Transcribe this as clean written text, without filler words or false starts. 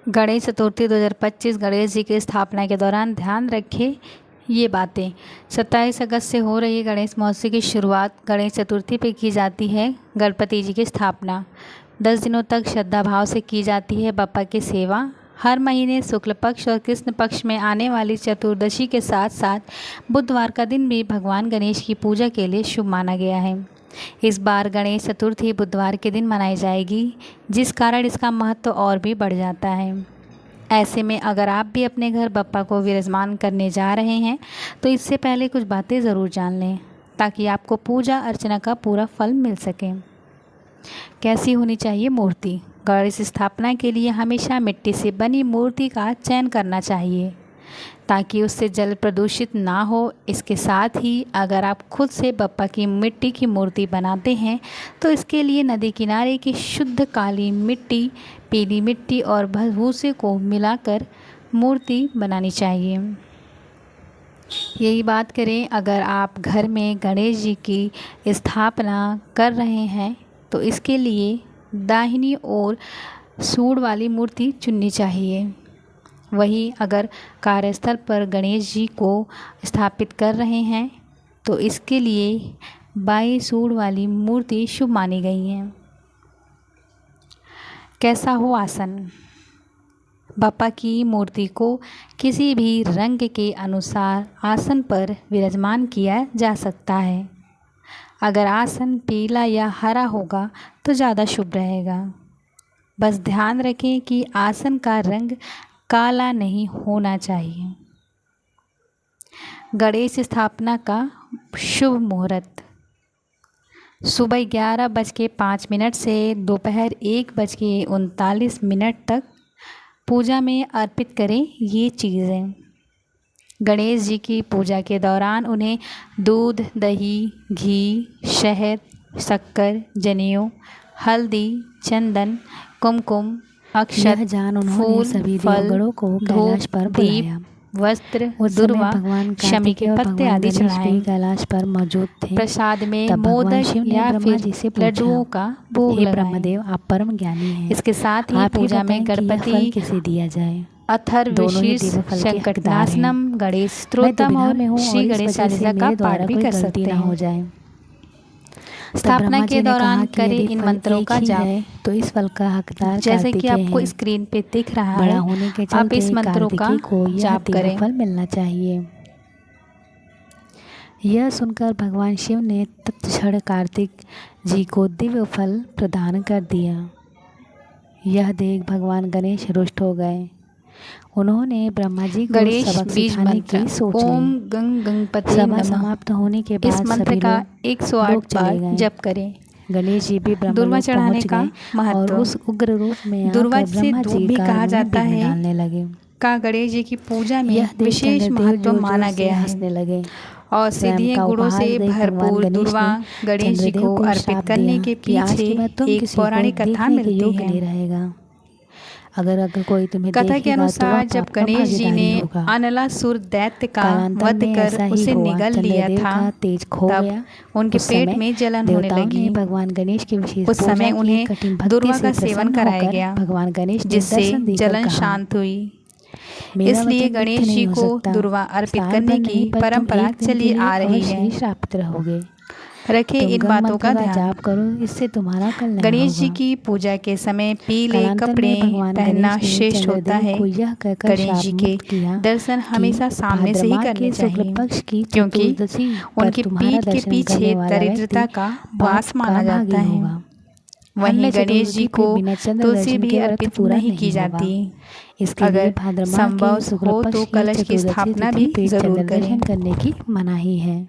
गणेश चतुर्थी 2025 गणेश जी की स्थापना के दौरान ध्यान रखें ये बातें। 27 अगस्त से हो रही गणेश महोत्सव की शुरुआत गणेश चतुर्थी पे की जाती है। गणपति जी की स्थापना 10 दिनों तक श्रद्धा भाव से की जाती है। बप्पा की सेवा हर महीने शुक्ल पक्ष और कृष्ण पक्ष में आने वाली चतुर्दशी के साथ साथ बुधवार का दिन भी भगवान गणेश की पूजा के लिए शुभ माना गया है। इस बार गणेश चतुर्थी बुधवार के दिन मनाई जाएगी, जिस कारण इसका महत्व और भी बढ़ जाता है। ऐसे में अगर आप भी अपने घर बप्पा को विराजमान करने जा रहे हैं तो इससे पहले कुछ बातें ज़रूर जान लें, ताकि आपको पूजा अर्चना का पूरा फल मिल सके। कैसी होनी चाहिए मूर्ति? गणेश स्थापना के लिए हमेशा मिट्टी से बनी मूर्ति का चयन करना चाहिए, ताकि उससे जल प्रदूषित ना हो। इसके साथ ही अगर आप खुद से बप्पा की मिट्टी की मूर्ति बनाते हैं तो इसके लिए नदी किनारे की शुद्ध काली मिट्टी, पीली मिट्टी और भूसे को मिलाकर मूर्ति बनानी चाहिए। यही बात करें अगर आप घर में गणेश जी की स्थापना कर रहे हैं तो इसके लिए दाहिनी ओर सूंड वाली मूर्ति चुननी चाहिए। वहीं अगर कार्यस्थल पर गणेश जी को स्थापित कर रहे हैं तो इसके लिए बाएं सूंड वाली मूर्ति शुभ मानी गई है। कैसा हो आसन? बप्पा की मूर्ति को किसी भी रंग के अनुसार आसन पर विराजमान किया जा सकता है। अगर आसन पीला या हरा होगा तो ज़्यादा शुभ रहेगा। बस ध्यान रखें कि आसन का रंग काला नहीं होना चाहिए। गणेश स्थापना का शुभ मुहूर्त सुबह 11:05 से दोपहर 1:39 तक पूजा में अर्पित करें ये चीज़ें। गणेश जी की पूजा के दौरान उन्हें दूध, दही, घी, शहद, शक्कर, जनेऊ, हल्दी, चंदन, कुमकुम, अक्षत, फूल, फल, धूप, दीप, वस्त्र, दुर्वा, शमी के पत्ते आदि चढ़ाएं। कैलाश पर मौजूद थे। प्रसाद में मोदक या फिर लड्डुओं का भोग लगाएं। ब्रह्मदेव, आप परम ज्ञानी हैं। इसके साथ ही पूजा में गणपति किसे दिया जाए? अथर्वशीर्ष, संकटनाशनम, गणेश स्तोत्रम और श्री गणेश चालीसा का पाठ भी कर सकते हैं। स्थापना के दौरान करें इन मंत्रों का जाप। तो इस फल का हकदार जैसे कि आपको स्क्रीन पे दिख रहा है, बड़ा होने के आप इस मंत्रों का जाप करें। फल मिलना चाहिए। यह सुनकर भगवान शिव ने तत्क्षण कार्तिक जी को दिव्य फल प्रदान कर दिया। यह देख भगवान गणेश रुष्ट हो गए। उन्होंने ब्रह्मा जी को सबक सिखाने की सोच ली। ओम गंग गणपति सभा समाप्त होने के बाद इस मंत्र का 108 बार जप करें। गणेश जी भी दुर्वा चढ़ाने का महत्व। और उस उग्र रूप में दुर्वा से दूध भी कहा जाता है डालने लगे। का गणेश जी की पूजा में विशेष महत्व माना गया है। हंसने लगे और सिद्धि गुणों से भरपूर दुर्वा गणेश जी को अर्पित करने के पीछे एक पौराणिक कथा मिलती है। अगर कोई तुम्हें कथा के अनुसार जब गणेश जी ने अनलासुर दैत्य का वध कर उसे निगल लिया था, तब उनके पेट में जलन होने लगी। भगवान गणेश की विशेष उस समय उन्हें दुर्वा का सेवन कराया गया, भगवान गणेश जिससे जलन शांत हुई। इसलिए गणेश जी को दुर्वा अर्पित करने की परंपरा चली आ रही है। श्रापित रहोगे। रखें इन बातों का ध्यान। जाप करो, इससे तुम्हारा कल्याण गणेश जी की पूजा के समय पीले कपड़े पहनना श्रेष्ठ होता है। गणेश जी के दर्शन हमेशा सामने से ही करने चाहिए, क्योंकि उनकी पीठ के पीछे दरिद्रता का वास माना जाता है। वहीं गणेश जी को तुलसी भी अर्पित नहीं की जाती। अगर संभव हो तो कलश की स्थापना भी जरूर करें। करने की मनाही है।